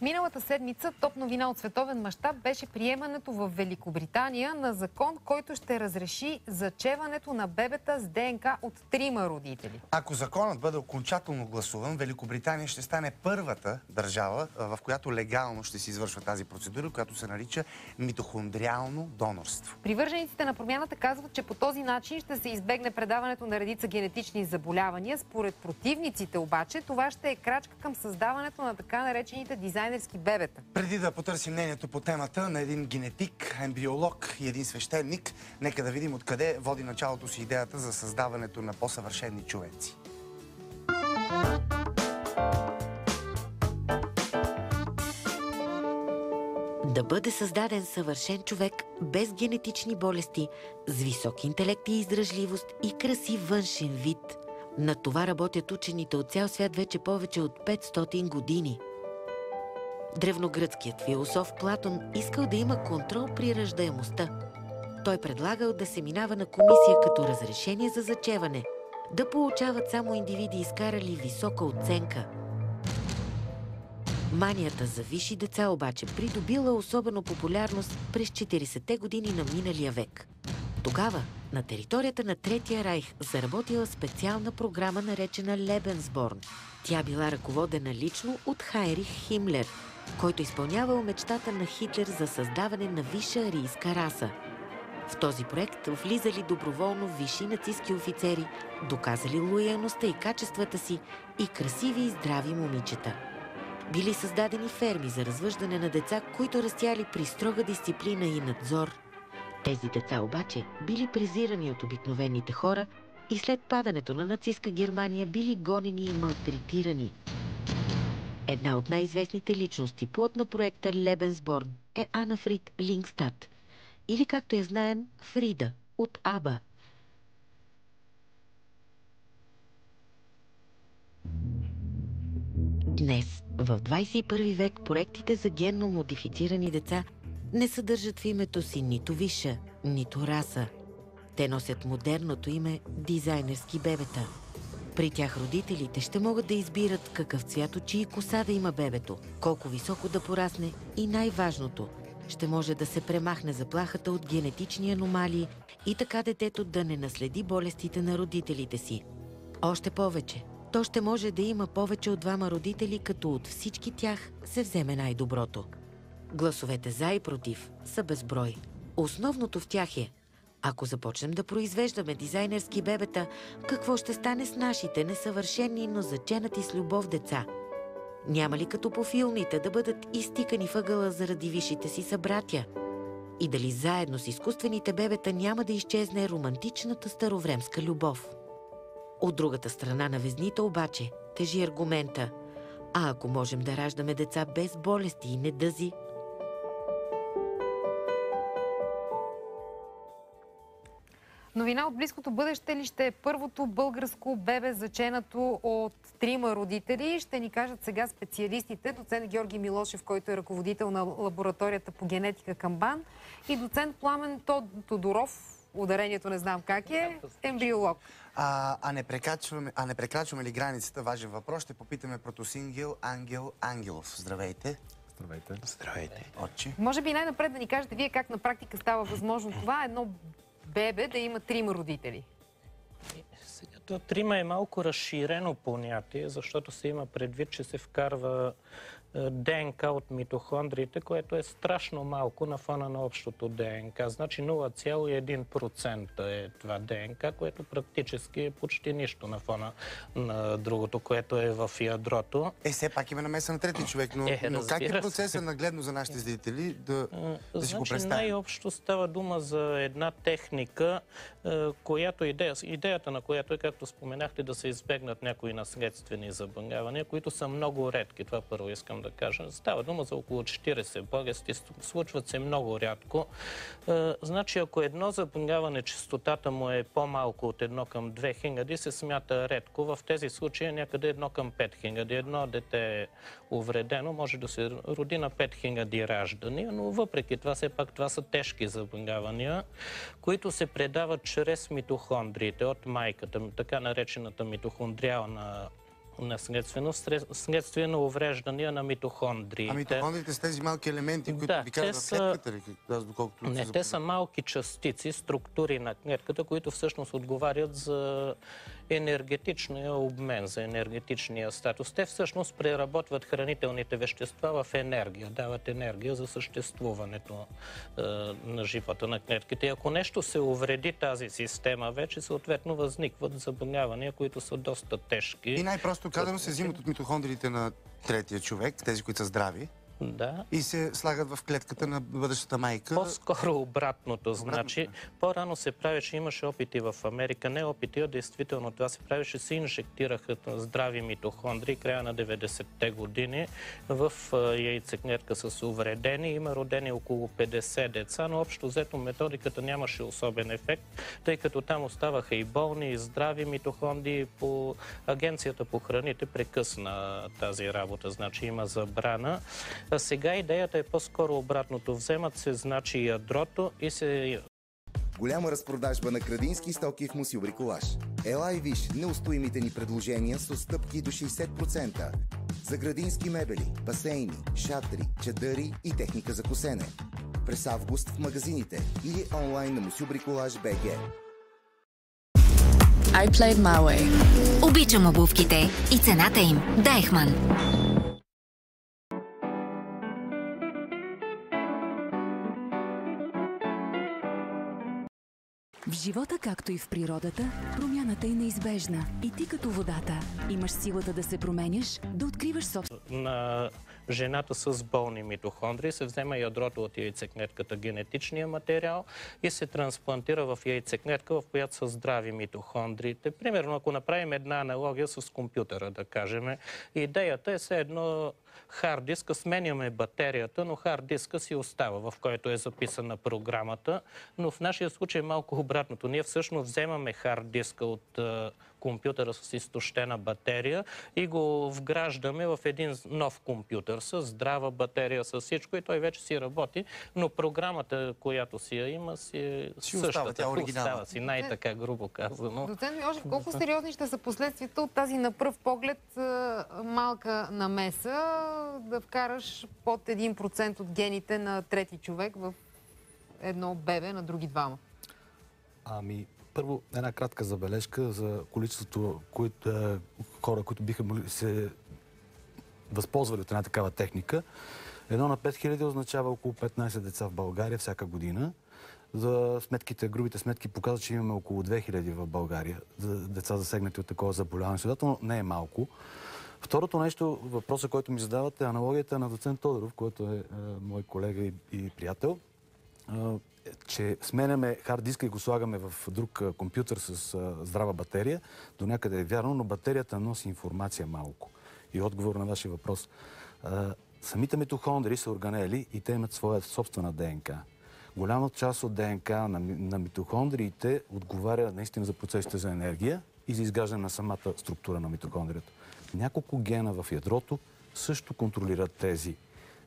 Миналата седмица топ новина от световен мащаб беше приемането в Великобритания на закон, който ще разреши зачеването на бебета с ДНК от 3 родители. Ако законът бъде окончателно гласуван, Великобритания ще стане първата държава, в която легално ще се извършва тази процедура, която се нарича митохондриално донорство. Привържениците на промяната казват, че по този начин ще се избегне предаването на редица генетични заболявания. Според противниците обаче, това ще е крачка към създаването на така наречените дизайнерски бебета. Преди да потърсим мнението по темата на един генетик, ембриолог и един свещеник, нека да видим откъде води началото си идеята за създаването на по-съвършени човеци. Да бъде създаден съвършен човек без генетични болести, с висок интелект и издръжливост и красив външен вид. На това работят учените от цял свят вече повече от 500 години. Древногръцкият философ Платон искал да има контрол при раждаемостта. Той предлагал да се минава на комисия като разрешение за зачеване, да получават само индивиди изкарали висока оценка. Манията за висши деца обаче придобила особено популярност през 40-те години на миналия век. Тогава на територията на Третия райх заработила специална програма, наречена Лебенсборн. Тя била ръководена лично от Хайнрих Химлер, който изпълнявал мечтата на Хитлер за създаване на висша арийска раса. В този проект влизали доброволно висши нацистки офицери, доказали лоялността и качествата си и красиви и здрави момичета. Били създадени ферми за развъждане на деца, които растяли при строга дисциплина и надзор. Тези деца обаче били презирани от обикновените хора и след падането на нацистка Германия били гонени и малтретирани. Една от най-известните личности, плод на проекта Лебенсборн, е Ана Фрид Лингстад, или както я знаем, Фрида от АБА. Днес, в 21 век, проектите за генно модифицирани деца не съдържат в името си нито висша, нито раса. Те носят модерното име дизайнерски бебета. При тях родителите ще могат да избират какъв цвят очи и коса да има бебето, колко високо да порасне и най-важното – ще може да се премахне заплахата от генетични аномалии и така детето да не наследи болестите на родителите си. Още повече, то ще може да има повече от 2 родители, като от всички тях се вземе най-доброто. Гласовете за и против са безброй. Основното в тях е: ако започнем да произвеждаме дизайнерски бебета, какво ще стане с нашите несъвършени, но заченати с любов деца? Няма ли като по филмите да бъдат изтикани въгъла заради висшите си събратя? И дали заедно с изкуствените бебета няма да изчезне романтичната старовремска любов? От другата страна на везните обаче тежи аргумента: а ако можем да раждаме деца без болести и недъзи? Новина от близкото бъдеще ли ще е първото българско бебе заченато от 3 родители? Ще ни кажат сега специалистите. Доцент Георги Милошев, който е ръководител на лабораторията по генетика към БАН, и доцент Пламен Тодоров, ударението не знам как е, ембриолог. Не прекрачваме ли границата? Важен въпрос. Ще попитаме протосингел Ангел Ангелов. Здравейте. Здравейте. Здравейте. Отче. Може би най-напред да ни кажете вие как на практика става възможно това едно бебе да има 3 родители? Сега, 3 е малко разширено понятие, защото се има предвид, че се вкарва ДНК от митохондриите, което е страшно малко на фона на общото ДНК. Значи 0,1% е това ДНК, което практически е почти нищо на фона на другото, което е в ядрото. Все пак има намеса на трети човек, но как е процесът нагледно за нашите зрители да си го представим? Най-общо става дума за една техника, която идеята на която е, както споменахте, да се избегнат някои наследствени заболявания, които са много редки. Това първо искам да кажа. Става дума за около 40 болести, случват се много рядко. Значи, ако едно заболяване, честотата му е по-малко от 1 към 2000, се смята редко. В тези случаи е някъде 1 към 5000. Едно дете е увредено, може да се роди на 5000 раждания, но въпреки това, все пак това са тежки заболявания, които се предават чрез митохондриите от майката, така наречената митохондриална наследствено, следствие на увреждания на митохондриите. А митохондрите с тези малки елементи, които обикалят в клетката ли? Доколкото Не, те са малки частици, структури на клетката, които всъщност отговарят за енергетичния обмен, за енергетичния статус. Те всъщност преработват хранителните вещества в енергия, дават енергия за съществуването на живота на клетките. Ако нещо се увреди тази система, вече съответно възникват заболявания, които са доста тежки. И най-просто казано се взимат от митохондриите на третия човек, тези, които са здрави, Да. и се слагат в клетката на бъдещата майка. По-скоро обратното. Значи, по-рано се правеше, имаше опити в Америка, не опити, а действително това се правеше, се инжектираха здрави митохондрии края на 90-те години в яйцеклетка с увредени. Има родени около 50 деца, но общо взето методиката нямаше особен ефект, тъй като там оставаха и болни, и здрави митохондрии. По Агенцията по храните прекъсна тази работа, значи има забрана. А сега идеята е по-скоро обратното. Вземат се, значи, ядрото и се... Голяма разпродажба на градински стоки в Мусил Бриколаж. Ела и виж неустоимите ни предложения с отстъпки до 60%. За градински мебели, басейни, шатри, чадъри и техника за косене. През август в магазините или онлайн на Мусил Бриколаж БГ. I played my way. Обичам обувките и цената им. Дайхман. В живота, както и в природата, промяната е неизбежна. И ти като водата имаш силата да се променяш, да откриваш На жената с болни митохондрии се взема ядрото от яйцеклетката, генетичния материал, и се трансплантира в яйцеклетка, в която са здрави митохондриите. Примерно, ако направим една аналогия с компютъра, да кажем, идеята е все едно хард диска, сменяме батерията, но хард диска си остава, в който е записана програмата. Но в нашия случай е малко обратното. Ние всъщност вземаме хард диска от компютъра с изтощена батерия и го вграждаме в един нов компютър с здрава батерия, с всичко, и той вече си работи, но програмата, която си я има, си е същата. Тя оригинална. Си най-така грубо казано. Доцент Милошев, колко сериозни ще са последствията от тази на пръв поглед малка намеса да вкараш под 1% от гените на трети човек в едно бебе на други двама? Ами, първо една кратка забележка за количеството хора, които биха се възползвали от една такава техника. 1 на 5000 означава около 15 деца в България всяка година. За сметките, грубите сметки показват, че имаме около 2000 в България деца засегнати от такова заболяване. Следователно не е малко. Второто нещо, въпросът, който ми задавате, е аналогията на доцент Тодоров, който е мой колега и приятел, че сменяме хард диска и го слагаме в друг компютър с здрава батерия. До някъде е вярно, но батерията носи информация малко. И отговор на вашия въпрос. Самите митохондрии са органели и те имат своя собствена ДНК. Голяма част от ДНК на митохондриите отговаря наистина за процесите за енергия и за изграждане на самата структура на митохондрията. Няколко гена в ядрото също контролират тези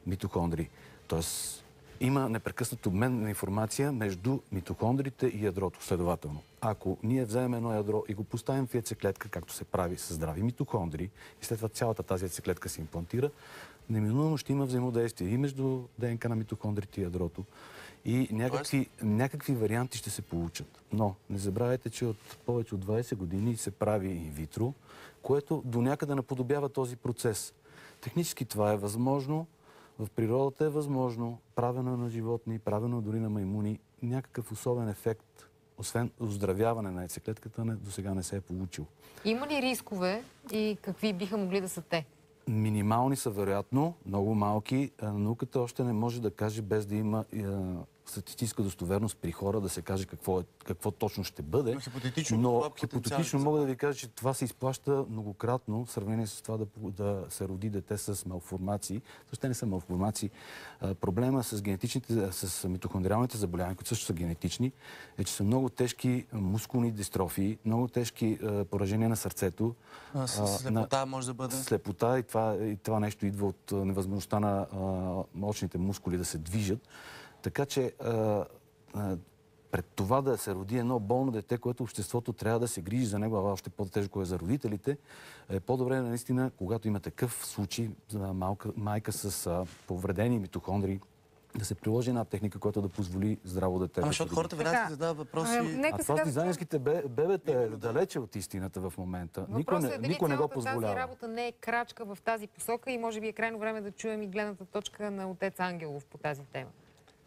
митохондрии. Тоест, има непрекъснат обмен на информация между митохондрите и ядрото, следователно. Ако ние вземем едно ядро и го поставим в яйцеклетка, както се прави с здрави митохондрии, и след това цялата тази яйцеклетка се имплантира, неминуемо ще има взаимодействие и между ДНК на митохондрите и ядрото. И някакви варианти ще се получат. Но не забравяйте, че от повече от 20 години се прави инвитро, което до някъде наподобява този процес. Технически това е възможно, в природата е възможно, правено на животни, правено дори на маймуни, някакъв особен ефект, освен оздравяване на яйцеклетката, до сега не се е получил. Има ли рискове и какви биха могли да са те? Минимални са вероятно, много малки. Науката още не може да каже, без да има статистическа достоверност при хора, да се каже какво точно ще бъде. Но хипотетично мога да ви кажа, че това се изплаща многократно в сравнение с това да се роди дете с малформации. Също те не са малформации. Проблема с митохондриалните заболявания, които също са генетични, е, че са много тежки мускулни дистрофии, много тежки поражения на сърцето. Слепота може да бъде. Слепота и това нещо идва от невъзможността на очните мускули да се движат. Така че пред това да се роди едно болно дете, което обществото трябва да се грижи за него, а още по-тежко е за родителите, е по-добре наистина, когато има такъв случай за майка с повредени митохондрии, да се приложи една техника, която да позволи здраво дете. Ама защото хората веднага се задават въпроси. А това с дизайнерските бебета е далече от истината в момента. Никой не го позволява. Тази работа не е крачка в тази посока и може би е крайно време да чуем и гледната точка на отец Ангелов по тази тема.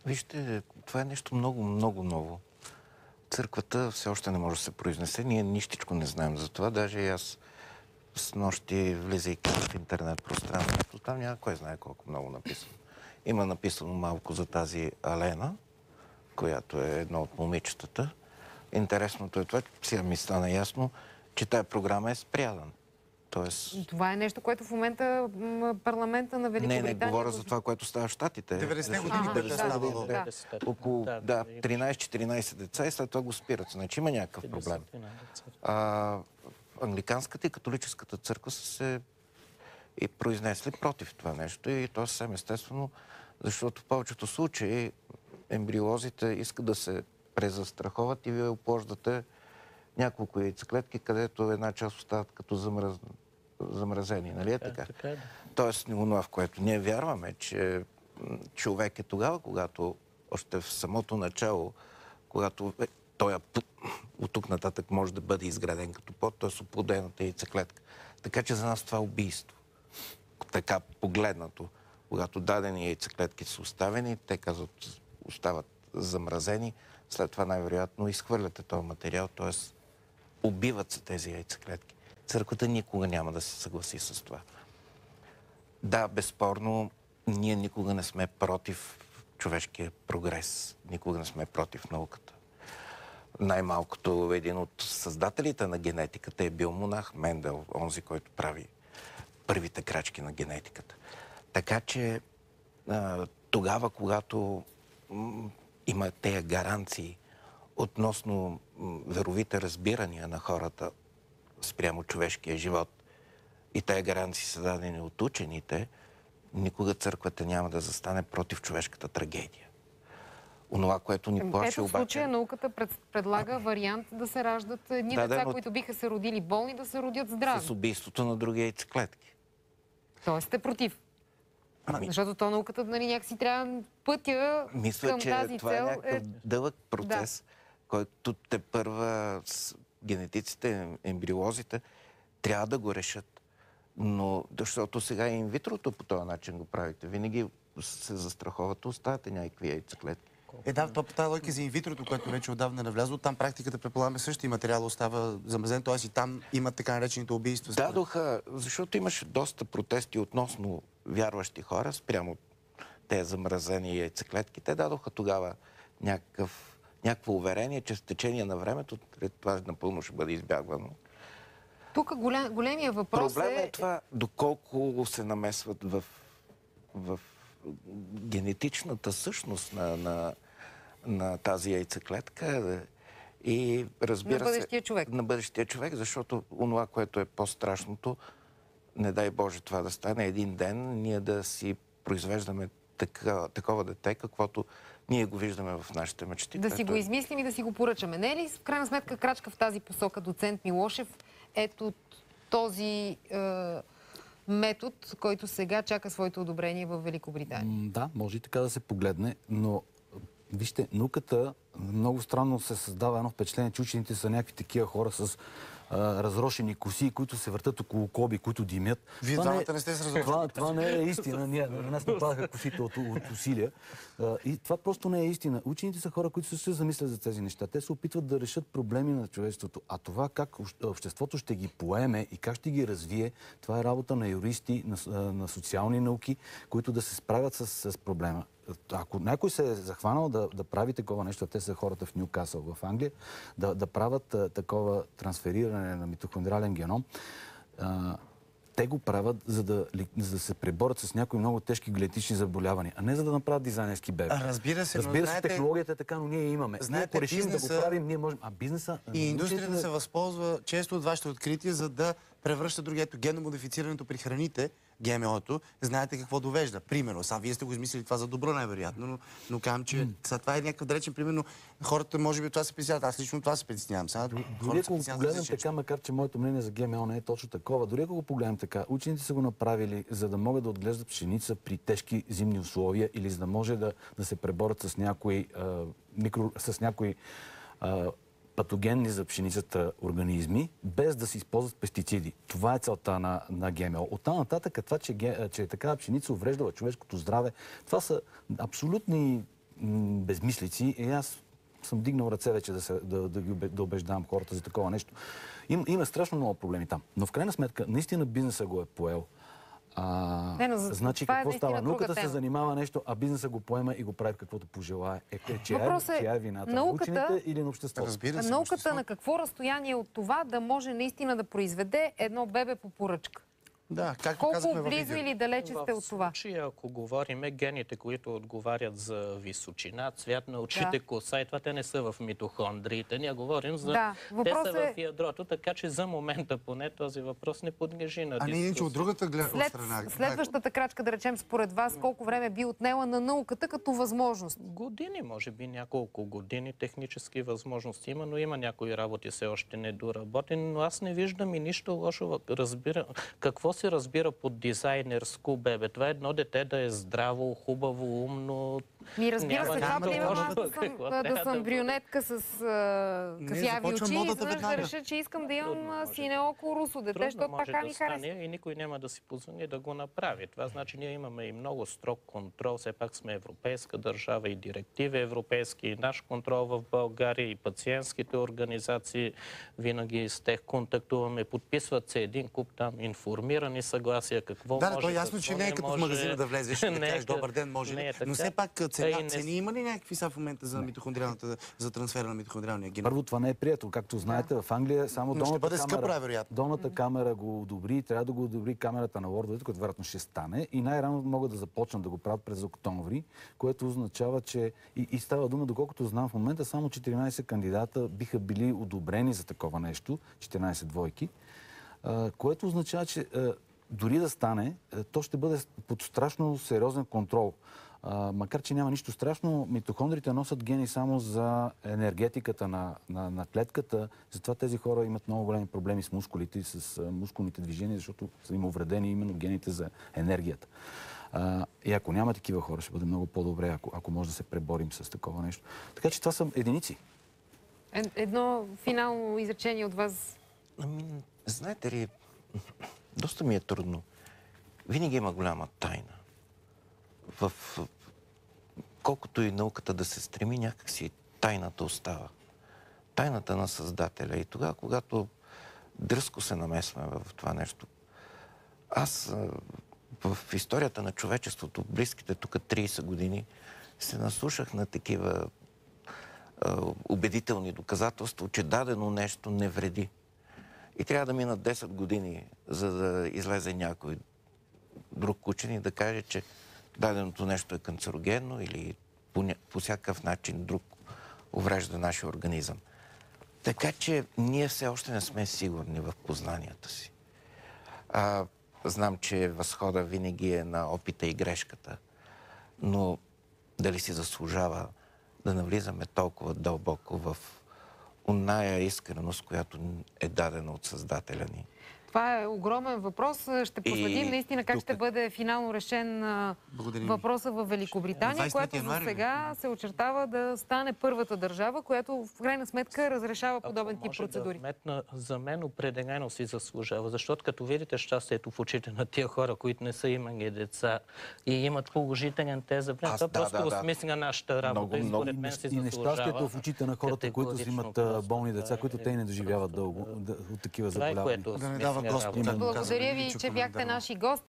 Вижте, това е нещо много, много ново. Църквата все още не може да се произнесе. Ние нищичко не знаем за това. Даже и аз с нощи, влизайки в интернет пространството, там няма кой знае колко много написано. Има написано малко за тази Алена, която е едно от момичетата. Интересното е това, че сега ми стана ясно, че тая програма е спрядан. Тоест... Това е нещо, което в момента парламента на Великобритания... Не говоря за това, което става в Щатите. 90 години около 13-14 деца и след това го спират. Значи има някакъв проблем. Англиканската и католическата църква са се и произнесли против това нещо и то съвсем естествено, защото в повечето случаи ембриозите искат да се презастраховат и вие оплождате няколко яйцеклетки, където една част остават като замразени. Нали е така? Така е, да. Тоест, това, в което ние вярваме, че човек е тогава, когато още в самото начало, когато той от тук нататък може да бъде изграден като плод, т.е. оплодената яйцеклетка. Така че за нас това е убийство. Така погледнато, когато дадени яйцеклетки са оставени, те казват, остават замразени, след това най-вероятно изхвърляте този материал, т.е. убиват се тези яйцеклетки. Църквата никога няма да се съгласи с това. Да, безспорно, ние никога не сме против човешкия прогрес. Никога не сме против науката. Най-малкото един от създателите на генетиката е бил монах Мендел, онзи, който прави първите крачки на генетиката. Така че тогава, когато има тези гаранции относно веровите разбирания на хората спрямо човешкия живот и тези гаранции са дадени от учените, никога църквата няма да застане против човешката трагедия. Онова, което ни плаши обаче... В случая науката предлага вариант да се раждат едни деца, които биха се родили болни, да се родят здрави. С убийството на други яйцеклетки. Тоест сте против. Защото то науката, нали, някакси трябва пътя към тази това цел. Мисля, че това е някакъв дълъг процес, който те първа с генетиците, ембриозите, трябва да го решат. Но, защото сега и инвитрото по този начин го правите. Винаги се застраховате, оставате някакви яйцеклетки. Да, по тази логика за инвитрото, което вече отдавна навлязло, там практиката, предполагаме, същия материал остава замразен, т.е. и там имат така наречените убийства. Дадоха, защото имаше доста протести относно вярващи хора спрямо тези замразени яйцеклетки. Те дадоха тогава някакво уверение, че с течение на времето това напълно ще бъде избягвано. Тук големия въпрос Проблемът е това, доколко се намесват в генетичната същност на тази яйцеклетка и разбира се... На бъдещия човек, защото онова, което е по-страшното, не дай Боже това да стане един ден, ние да си произвеждаме такова дете, каквото ние го виждаме в нашите мечти. Да си го измислим и да си го поръчаме. Не е ли в крайна сметка крачка в тази посока, доцент Милошев, ето този метод, който сега чака своето одобрение в Великобритания? Да, може и така да се погледне, но вижте, науката много странно се създава едно впечатление, че учените са някакви такива хора с разрошени коси, които се въртат около коби, които димят. Вие двамата не сте с разрошени. Това не е истина. На нас не падаха косите от усилия. И това просто не е истина. Учените са хора, които се замислят за тези неща. Те се опитват да решат проблеми на човечеството. А това как обществото ще ги поеме и как ще ги развие, това е работа на юристи, на социални науки, които да се справят с проблема. Ако някой се е захванал да прави такова нещо, те са хората в Нюкасъл в Англия, да правят такова трансфериране на митохондриален геном, те го правят, за да се преборят с някои много тежки генетични заболявания, а не за да направят дизайнерски бебе. Разбира се, технологията е така, но ние имаме. Знаете, ако решим да го правим, ние можем. А бизнеса... И индустрията се възползва често от вашите открития, за да превръща други. Ето, генно модифицирането при храните, ГМО-то, знаете какво довежда. Примерно, сега вие сте го измислили това за добро, най-вероятно, но казвам, че сега това е някакъв далечен, примерно, хората може би това се притесняват. Аз лично това се притеснявам. Дори ако го погледнем така, макар че моето мнение за ГМО не е точно такова, дори ако го погледнем така, учените са го направили, за да могат да отглеждат пшеница при тежки зимни условия или за да може да се преборят с някои патогенни за пшеницата организми, без да се използват пестициди. Това е целта на ГМО. Оттам нататък това, че такава пшеница увреждала човешкото здраве, това са абсолютни безмислици и аз съм дигнал ръце вече да убеждавам хората за такова нещо. Има страшно много проблеми там. Но в крайна сметка, наистина бизнеса го е поел. Значи какво става? Науката се занимава нещо, а бизнеса го поема и го прави каквото пожелае. Чия е вината? На учените или на обществото? Науката на какво разстояние от това да може наистина да произведе едно бебе по поръчка? Да, колко близо или далече сте от това? В случая, ако говорим гените, които отговарят за височина, цвят на очите, коса и това, те не са в митохондриите. Ние говорим за... Те са в ядрото, така че за момента поне този въпрос не подлежи на дискусия. Че от другата страна... Следващата крачка, да речем, според вас, колко време би отнела на науката като възможност? Години, може би няколко години технически възможности има, но има някои работи все още недоработени, но аз не виждам и нищо лошо. Какво се разбира под дизайнерско бебе? Това е едно дете да е здраво, хубаво, умно. Разбира се, това примерно да съм брюнетка с кафяви очи и изведнъж да реша, че искам да имам синеоко русо дете, защото така ми харесва. И никой няма да си позволи да го направи. Това значи, ние имаме и много строг контрол. Все пак сме европейска държава и директиви европейски, и наш контрол в България, и пациентските организации. Винаги с тях контактуваме. Подписват се един куп там информирани съгласия, какво може. Да, то ясно, че не е като в магазина да влезеш и да кажеш добър ден, може. Но все пак цени има ли някакви са в момента за митохондриалната, за трансфера на митохондриалния ген? Първо, това не е прието. Както знаете, в Англия само долната камера го одобри, трябва да го одобри камерата на лордовете, което вероятно ще стане и най-рано могат да започнат да го правят през октомври, което означава, че и става дума, доколкото знам в момента, само 14 кандидата биха били одобрени за такова нещо, 14 двойки, което означава, че дори да стане, то ще бъде под страшно сериозен контрол. Макар че няма нищо страшно, митохондрите носят гени само за енергетиката на клетката. Затова тези хора имат много големи проблеми с мускулите и с мускулните движения, защото са им увредени именно гените за енергията. И ако няма такива хора, ще бъде много по-добре, ако може да се преборим с такова нещо. Така че това са единици. Едно финално изречение от вас. Знаете ли, доста ми е трудно. Винаги има голяма тайна. Колкото и науката да се стреми, някакси тайната остава. Тайната на Създателя. И тогава, когато дръзко се намесваме в това нещо. Аз в историята на човечеството, близките тук 30 години, се наслушах на такива убедителни доказателства, че дадено нещо не вреди. И трябва да минат 10 години, за да излезе някой друг учен и да каже, че даденото нещо е канцерогенно или по всякакъв начин друг уврежда нашия организъм. Така че ние все още не сме сигурни в познанията си. Знам, че възхода винаги е на опита и грешката, но дали си заслужава да навлизаме толкова дълбоко в оная искреност, която е дадена от Създателя ни? Това е огромен въпрос. Ще последим наистина как ще бъде финално решен въпроса в Великобритания, която за сега се очертава да стане първата държава, която в крайна сметка разрешава подобен тип процедури. За мен определено си заслужава, защото като видите щастието в очите на тия хора, които не са имали деца и имат положителен тест, това просто осмисля нашата работа и според мен си заслужава. И нещастието в очите на хората, които имат болни деца, които те не доживяват дълго от такива заболявания. Благодаря ви, че бяхте наши гости.